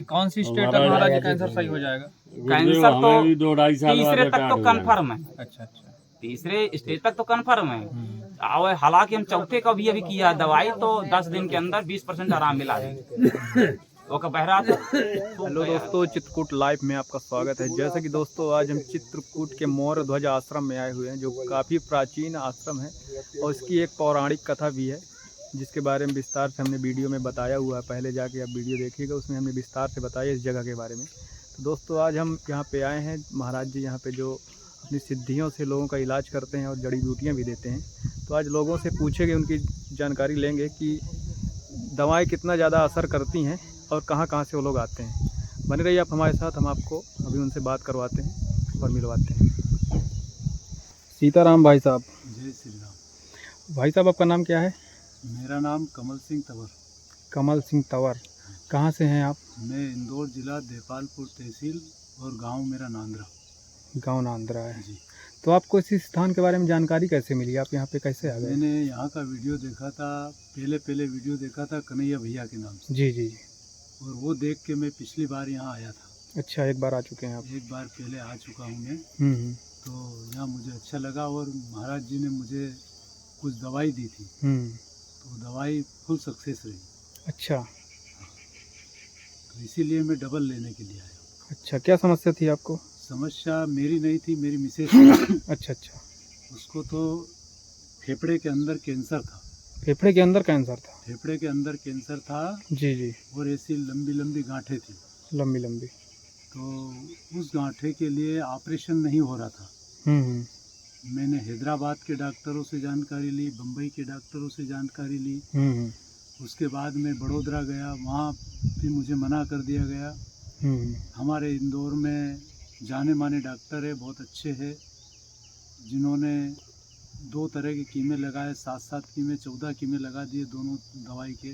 कौन सी स्टेट तक महाराज जी कैंसर सही हो जाएगा? कैंसर तो 2-2.5 साल तीसरे तक तो कंफर्म है, अच्छा अच्छा। तीसरे स्टेज तक तो कंफर्म है। और हालांकि हम चौथे का भी अभी किया दवाई, तो 10 दिन के अंदर 20% आराम मिला है। वो का बहरा था। हेलो दोस्तों, चित्रकूट लाइव में आपका स्वागत है। जैसा कि दोस्तों आज हम चित्रकूट के मौर्य ध्वज आश्रम में आए हुए हैं, जो काफ़ी प्राचीन आश्रम है और इसकी एक पौराणिक कथा भी है, जिसके बारे में विस्तार से हमने वीडियो में बताया हुआ है। पहले जाके आप वीडियो देखिएगा, उसमें हमने विस्तार से बताया इस जगह के बारे में। तो दोस्तों आज हम यहाँ पे आए हैं। महाराज जी यहाँ पे जो अपनी सिद्धियों से लोगों का इलाज करते हैं और जड़ी बूटियाँ भी देते हैं। तो आज लोगों से पूछेंगे, उनकी जानकारी लेंगे कि दवाएँ कितना ज़्यादा असर करती हैं और कहाँ कहाँ से वो लोग आते हैं। बने रहिए आप हमारे साथ, हम आपको अभी उनसे बात करवाते हैं और मिलवाते हैं। सीताराम भाई साहब। जय श्री राम। भाई साहब आपका नाम क्या है? मेरा नाम कमल सिंह तंवर। कमल सिंह तंवर। कहाँ से हैं आप? मैं इंदौर जिला देपालपुर तहसील और गांव मेरा नांद्रा। गांव नांद्रा है जी। तो आपको इस स्थान के बारे में जानकारी कैसे मिली? आप यहाँ पे कैसे आ गए? मैंने यहाँ का वीडियो देखा था, पहले वीडियो देखा था कन्हैया भैया के नाम से। जी जी जी। और वो देख के मैं पिछली बार यहाँ आया था। अच्छा, एक बार आ चुके हैं आप? एक बार पहले आ चुका हूँ मैं। हम्म। तो यहाँ मुझे अच्छा लगा और महाराज जी ने मुझे कुछ दवाई दी थी। तो दवाई फुल सक्सेस रही। अच्छा। तो इसीलिए मैं डबल लेने के लिए आया। अच्छा, क्या समस्या थी आपको? समस्या मेरी नहीं थी, मेरी मिसेज थी। अच्छा अच्छा। उसको तो फेफड़े के अंदर कैंसर था। फेफड़े के अंदर कैंसर था? फेफड़े के अंदर कैंसर था। जी जी। और ऐसी लंबी लंबी गांठें थी। लंबी लंबी। तो उस गांठे के लिए ऑपरेशन नहीं हो रहा था। मैंने हैदराबाद के डॉक्टरों से जानकारी ली, बम्बई के डॉक्टरों से जानकारी ली। उसके बाद मैं बड़ौदा गया, वहाँ भी मुझे मना कर दिया गया। हमारे इंदौर में जाने माने डॉक्टर है, बहुत अच्छे हैं, जिन्होंने 2 तरह के कीमे लगाए, 7-7 कीमे 14 कीमे लगा दिए दोनों दवाई के।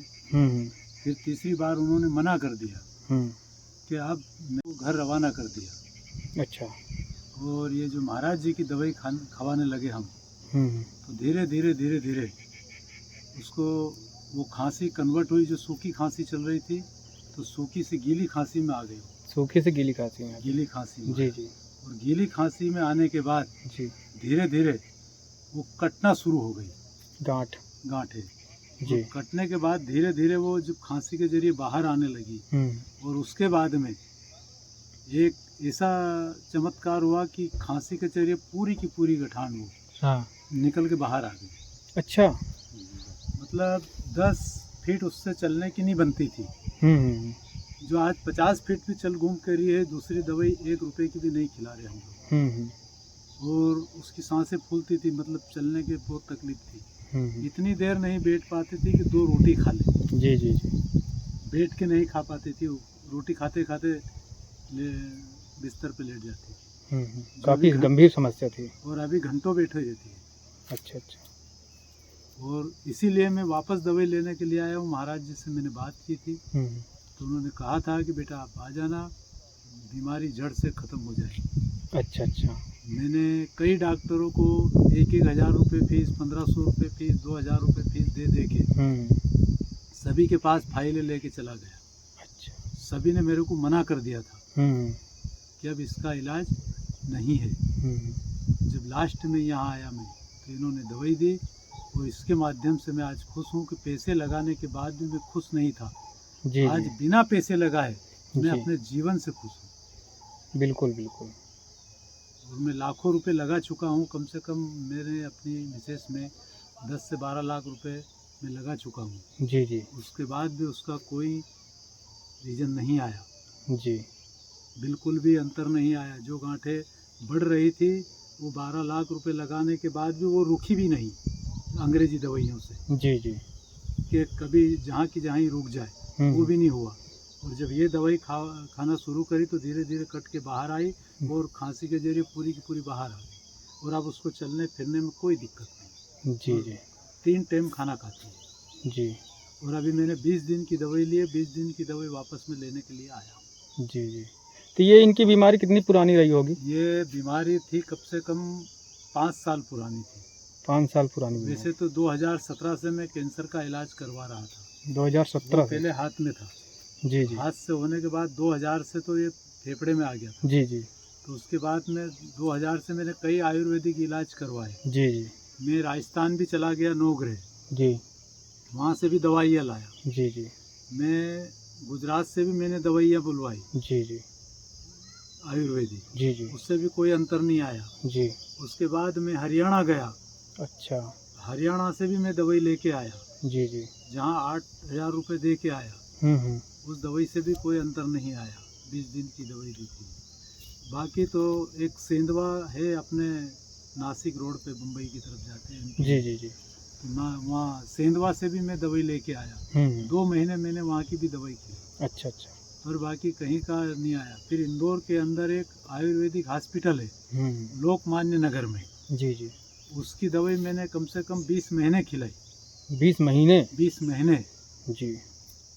फिर तीसरी बार उन्होंने मना कर दिया कि अब मैं घर रवाना कर दिया। अच्छा। और ये जो महाराज जी की दवाई खवाने लगे हम, तो धीरे धीरे उसको वो खांसी कन्वर्ट हुई। जो सूखी खांसी चल रही थी, तो सूखी से गीली खांसी में आ गई। सूखी से गीली खांसी में? गीली खांसी में। जी जी। और गीली खांसी में आने के बाद जी धीरे धीरे वो कटना शुरू हो गई गांठें। जी। कटने के बाद धीरे धीरे वो जो खांसी के जरिए बाहर आने लगी। और उसके बाद में एक ऐसा चमत्कार हुआ कि खांसी के जरिए पूरी की पूरी गठान वो निकल के बाहर आ गई। अच्छा। मतलब 10 फीट उससे चलने की नहीं बनती थी। जो आज 50 फीट भी चल घूम कर रही है। दूसरी दवाई 1 रुपए की भी नहीं खिला रहे हम लोग। और उसकी सांसें फूलती थी, मतलब चलने की बहुत तकलीफ थी। इतनी देर नहीं बैठ पाती थी कि 2 रोटी खा ले। जी जी जी। बैठ के नहीं खा पाती थी, रोटी खाते खाते बिस्तर पे लेट जाती थी। काफ़ी गंभीर समस्या थी। और अभी घंटों बैठे रहती है। अच्छा अच्छा। और इसीलिए मैं वापस दवाई लेने के लिए आया हूँ। महाराज जी से मैंने बात की थी, तो उन्होंने कहा था कि बेटा आप आ जाना, बीमारी जड़ से ख़त्म हो जाएगी। अच्छा अच्छा। मैंने कई डॉक्टरों को 1-1 हज़ार रुपये फीस, 1500 रुपये फीस, 2000 रुपये फीस दे के सभी के पास फाइलें लेके चला गया। अच्छा। सभी ने मेरे को मना कर दिया था कि अब इसका इलाज नहीं है। जब लास्ट में यहाँ आया मैं, तो इन्होंने दवाई दी और इसके माध्यम से मैं आज खुश हूँ कि पैसे लगाने के बाद भी मैं खुश नहीं था। जी, आज बिना पैसे लगाए मैं अपने जीवन से खुश हूँ। बिल्कुल बिल्कुल। और मैं लाखों रुपए लगा चुका हूँ। कम से कम मेरे अपनी मिसेस में 10 से 12 लाख रुपए मैं लगा चुका हूँ। जी जी। उसके बाद भी उसका कोई रीज़न नहीं आया। जी। बिल्कुल भी अंतर नहीं आया। जो गांठें बढ़ रही थी, वो 12 लाख रुपए लगाने के बाद भी वो रुकी भी नहीं अंग्रेजी दवाइयों से। जी जी। कि कभी जहाँ की जहाँ ही रुक जाए, वो भी नहीं हुआ। और जब ये दवाई खाना शुरू करी, तो धीरे धीरे कट के बाहर आई और खांसी के जरिए पूरी की पूरी बाहर आ गई। और अब उसको चलने फिरने में कोई दिक्कत नहीं। जी जी। 3 टाइम खाना खाती है। जी। और अभी मैंने 20 दिन की दवाई ली है। 20 दिन की दवाई वापस में लेने के लिए आया हूँ। जी जी। तो ये इनकी बीमारी कितनी पुरानी रही होगी? ये बीमारी थी कम से कम 5 साल पुरानी थी। 5 साल पुरानी? वैसे तो 2017 से मैं कैंसर का इलाज करवा रहा था। 2017 पहले हाथ में था। जी जी हादसे होने के बाद 2000 से तो ये फेफड़े में आ गया था। जी जी तो उसके बाद में 2000 से मैंने कई आयुर्वेदिक इलाज करवाए। जी जी मैं राजस्थान भी चला गया 9 ग्रह, जी वहाँ से भी दवाइयाँ लाया। जी जी मैं गुजरात से भी मैंने दवाइयाँ बुलवाई जी जी आयुर्वेदिक, जी जी उससे भी कोई अंतर नहीं आया। जी। उसके बाद मैं हरियाणा गया, अच्छा। हरियाणा से भी मैं दवाई लेके आया, जी जी। जहाँ 8000 रुपये दे के आया। हम्म। उस दवाई से भी कोई अंतर नहीं आया। 20 दिन की दवाई दी थी। बाकी तो एक सेंधवा है अपने नासिक रोड पे, मुंबई की तरफ जाते हैं। जी जी जी। तो ना वहाँ सेंधवा से भी मैं दवाई लेके आया। 2 महीने मैंने वहाँ की भी दवाई की। अच्छा अच्छा। और बाकी कहीं का नहीं आया। फिर इंदौर के अंदर एक आयुर्वेदिक हॉस्पिटल है, लोकमान्य नगर में। जी जी। उसकी दवाई मैंने कम से कम 20 महीने खिलाई। 20 महीने? 20 महीने। जी।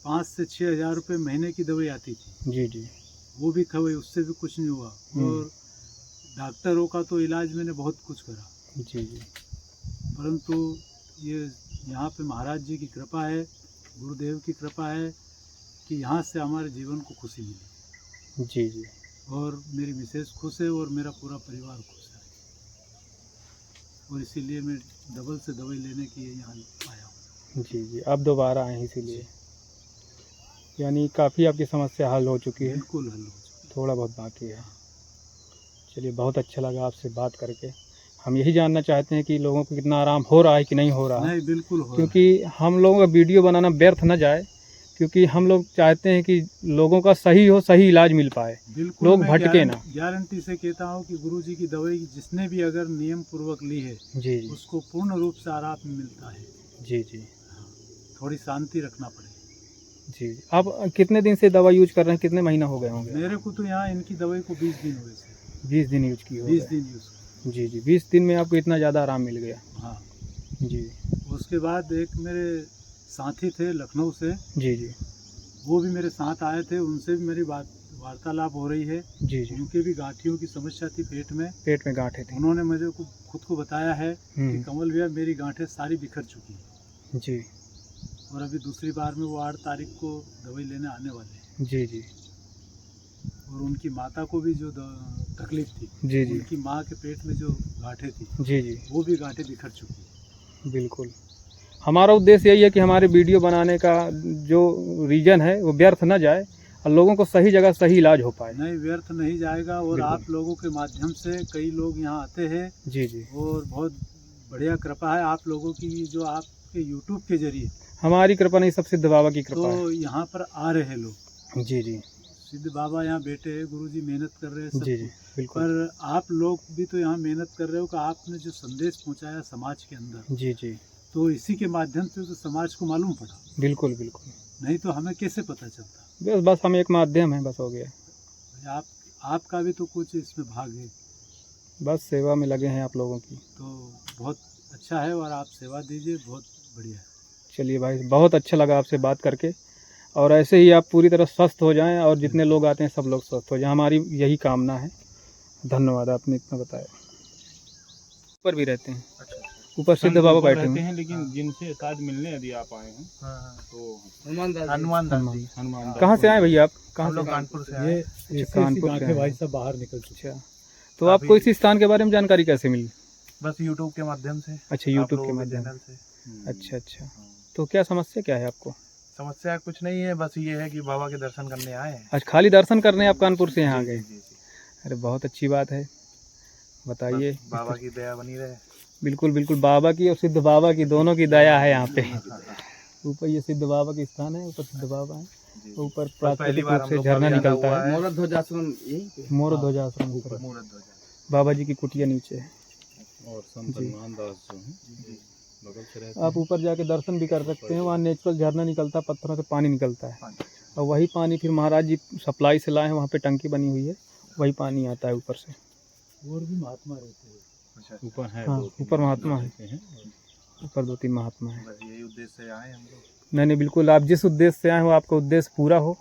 5 से 6 हज़ार रुपये महीने की दवाई आती थी। जी जी। वो भी खवाई, उससे भी कुछ नहीं हुआ। और डॉक्टरों का तो इलाज मैंने बहुत कुछ करा। जी जी। परंतु ये यहाँ पे महाराज जी की कृपा है, गुरुदेव की कृपा है कि यहाँ से हमारे जीवन को खुशी मिली। जी जी। और मेरी मिसेज खुश है और मेरा पूरा परिवार खुश है। और इसीलिए मैं डबल से दवाई लेने के लिए यहाँ आया हूँ। जी जी। आप दोबारा आए हैं इसीलिए? यानी काफ़ी आपकी समस्या हल हो चुकी है? बिल्कुल हल हो चुकी है। थोड़ा बहुत बाकी है। चलिए, बहुत अच्छा लगा आपसे बात करके। हम यही जानना चाहते हैं कि लोगों को कितना आराम हो रहा है कि नहीं हो रहा। नहीं, बिल्कुल हो रहा है। क्योंकि हम लोगों का वीडियो बनाना व्यर्थ न जाए, क्योंकि हम लोग चाहते हैं कि लोगों का सही हो, सही इलाज मिल पाए, बिल्कुल लोग मैं भटके ना। गारंटी से कहता हूँ कि गुरुजी की दवाई जिसने भी अगर नियम पूर्वक ली है, जी जी उसको पूर्ण रूप से आराम मिलता है। जी जी। थोड़ी शांति रखना पड़ेगा। जी। आप कितने दिन से दवा यूज कर रहे हैं? कितने महीना हो गए होंगे? मेरे को तो यहाँ इनकी दवाई को 20 दिन हुए थे। 20 दिन यूज की हो 20 गए? दिन यूज। जी जी। 20 दिन में आपको इतना ज़्यादा आराम मिल गया? हाँ जी। उसके बाद एक मेरे साथी थे लखनऊ से, जी जी। वो भी मेरे साथ आए थे, उनसे भी मेरी वार्तालाप हो रही है। जी जी। उनके भी गांठियों की समस्या थी पेट में। पेट में गांठें थी? उन्होंने मुझे खुद को बताया है कि कमल भैया मेरी गांठें सारी बिखर चुकी हैं। जी। और अभी दूसरी बार में वो 8 तारीख को दवाई लेने आने वाले हैं। जी जी। और उनकी माता को भी जो तकलीफ थी, जी जी। उनकी माँ के पेट में जो गांठें थी, जी जी। वो भी गांठें बिखर चुकी हैं। बिल्कुल। हमारा उद्देश्य यही है कि हमारे वीडियो बनाने का जो रीज़न है वो व्यर्थ न जाए और लोगों को सही जगह सही इलाज हो पाए। नहीं, व्यर्थ नहीं जाएगा। और बिल्कुल। आप लोगों के माध्यम से कई लोग यहाँ आते हैं। जी जी। और बहुत बढ़िया कृपा है आप लोगों की, जो आपके यूट्यूब के जरिए। हमारी कृपा नहीं, सब सिद्ध बाबा की कृपा है। तो यहाँ पर आ रहे हैं लोग। जी जी। सिद्ध बाबा यहाँ बैठे हैं, गुरुजी मेहनत कर रहे हैं सब। जी जी। बिल्कुल। पर आप लोग भी तो यहाँ मेहनत कर रहे हो कि आपने जो संदेश पहुँचाया समाज के अंदर, जी जी। तो इसी के माध्यम से तो समाज को मालूम पड़ा। बिल्कुल बिल्कुल। नहीं तो हमें कैसे पता चलता। बस हम एक माध्यम हैं, बस हो गया। आपका भी तो कुछ इसमें भाग है। बस सेवा में लगे हैं आप लोगों की। तो बहुत अच्छा है और आप सेवा दीजिए, बहुत बढ़िया है। चलिए भाई, बहुत अच्छा लगा आपसे बात करके। और ऐसे ही आप पूरी तरह स्वस्थ हो जाएं और जितने लोग आते हैं सब लोग स्वस्थ हो जाएं, हमारी यही कामना है। धन्यवाद, आपने इतना बताया। ऊपर भी रहते हैं? ऊपर सिद्ध बाबा बैठे हैं। लेकिन जिनसे शायद मिलने यदि आप आए हैं तो हनुमान हनुमान कहाँ से आए भैया आप? कहाँ से? कानपुर से ये कानपुर से भाई आए। सब बाहर निकल चुके हैं। अच्छा, तो आपको इस स्थान के बारे में जानकारी कैसे मिली? बस यूट्यूब के माध्यम से। अच्छा, यूट्यूब के माध्यम से। अच्छा अच्छा। तो क्या समस्या क्या है आपको? समस्या कुछ नहीं है, बस ये है कि बाबा के दर्शन करने आए हैं। आज खाली दर्शन करने आप कानपुर से यहाँ आ गए? जी। अरे बहुत अच्छी बात है, बताइए। बाबा की दया बनी रहे। बिल्कुल बिल्कुल, बाबा की और सिद्ध बाबा की दोनों की दया है यहाँ पे। ऊपर ये सिद्ध बाबा की स्थान है, ऊपर सिद्ध बाबा है, ऊपर प्राकृतिक रूप से झरना निकलता है। मोर ध्वज आश्रम ऊपर, बाबा जी की कुटिया नीचे है। और संत हनुमान दास जो हैं बगल से रहते आप ऊपर जाके दर्शन भी कर सकते हैं, वहाँ नेचुरल झरना निकलता है, पत्थरों से पानी निकलता है। और वही पानी फिर महाराज जी सप्लाई से लाए हैं, वहाँ पे टंकी बनी हुई है, वही पानी आता है ऊपर से। और भी महात्मा रहते हैं ऊपर है। हाँ, ऊपर महात्मा है, ऊपर 2-3 महात्मा है। बस यही उद्देश्य से आए हम लोग। नहीं बिल्कुल, आप जिस उद्देश्य से आए हो आपका उद्देश्य पूरा हो,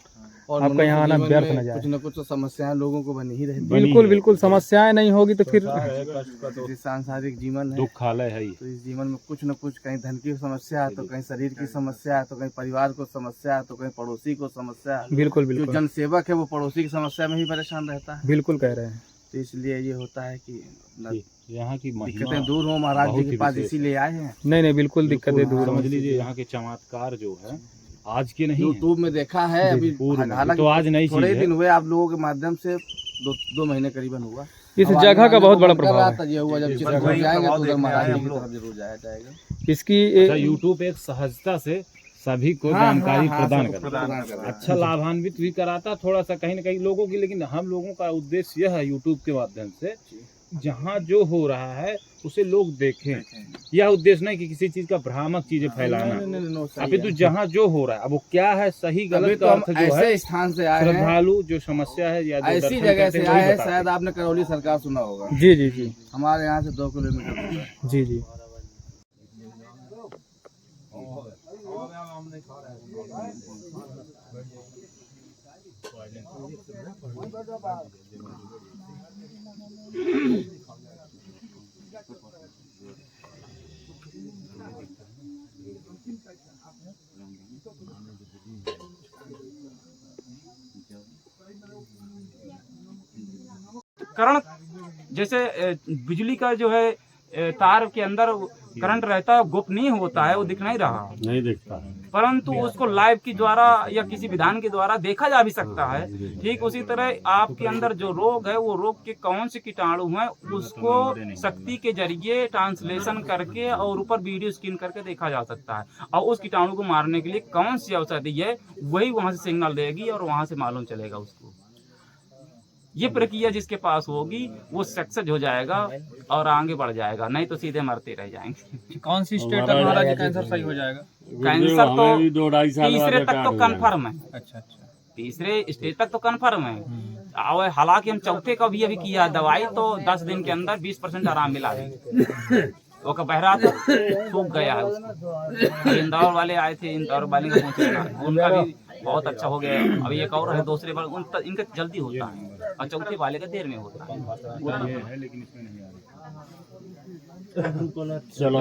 और आपका यहाँ आना जीवन व्यर्थ में न जाए। कुछ न कुछ तो समस्याएं लोगों को बनी ही रहती बिल्कुल बिल्कुल, समस्याएं नहीं होगी तो फिर है। ये सांसारिक जीवन है, दुखालय है तो इस जीवन में कुछ न कुछ, कहीं धन की समस्या है तो कहीं शरीर की समस्या है, तो कहीं परिवार को समस्या है, तो कहीं पड़ोसी को समस्या है। बिल्कुल जो बिल्कुल जनसेवक है वो पड़ोसी की समस्या में ही परेशान रहता है। बिल्कुल कह रहे हैं। तो इसलिए ये होता है कि अपना यहाँ की महिमा दिक्कतें दूर हो महाराज बहुत जी ही के पास, विशेष है। इसीलिए आए हैं। नहीं बिल्कुल दिक्कतें दूर समझ हों। लीजिए यहाँ के चमत्कार जो है आज के नहीं है। यूट्यूब में देखा है अभी, पूर्व में, हालांकि तो आज नई थोड़े चीज ही है। दिन हुए आप लोगों के माध्यम से, दो महीने करीबन हुआ। इस अब जगह आने का बहुत वाले बड़ा को मन कर प्रभाव रहा है। था, ये हुआ जब चित्रकूट जाएंगे तो उधर महाराज जी की तरफ जरूर जाया जाएगा। इसकी अच्छा, यूट्यूब एक सहजता से सभी को जानकारी प्रदान करता है, अच्छा लाभान्वित भी कराता थोड़ा सा कहीं न कहीं लोगों की। लेकिन हम लोगों का उद्देश्य यह है यूट्यूब के माध्यम से जहाँ जो हो रहा है उसे लोग देखें। यह उद्देश्य नहीं कि किसी चीज का भ्रामक चीजें फैलाना, अभी तो जहाँ जो हो रहा है अब वो क्या है सही अभी गलत तो का हम अर्थ जो है ऐसे स्थान से आए हैं, श्रद्धालु जो समस्या है या जो ऐसी दर्शन जगह करते से हैं वही आए हैं, बताते शायद आपने करौली सरकार सुना होगा। जी जी जी हमारे यहाँ से 2 किलोमीटर दूर है। जी जी करंट जैसे बिजली का जो है तार के अंदर करंट रहता है, गोपनीय होता है, वो दिख नहीं रहा, नहीं देखता है। परंतु उसको लाइव के द्वारा या किसी विधान के द्वारा देखा जा भी सकता है। ठीक उसी तरह आपके अंदर जो रोग है वो रोग के कौन से कीटाणु हैं उसको शक्ति के जरिए ट्रांसलेशन करके और ऊपर वीडियो स्क्रीन करके देखा जा सकता है। और उस कीटाणु को मारने के लिए कौन सी औषधि है वही वहां से सिग्नल देगी और वहां से मालूम चलेगा उसको। ये प्रक्रिया जिसके पास होगी वो सक्सेस हो जाएगा और आगे बढ़ जाएगा, नहीं तो सीधे मरते रह जाएंगे। कौन सी स्टेट तक महाराज जी कैंसर सही हो जाएगा? कैंसर तो तीसरे तक तो कन्फर्म है। अच्छा अच्छा तीसरे स्टेज तक तो कन्फर्म है। और हालांकि हम चौथे का भी अभी किया दवाई, तो 10 दिन के अंदर 20% आराम मिला है। वो का बहरा था, सूख गया है उसको। इंदौर वाले आए थे, इंदौर वाले का पहुंचे, उनका भी बहुत अच्छा हो गया। अभी एक और है दूसरे बार, इनका जल्दी होता है और चौथे वाले का देर में होता है। चलो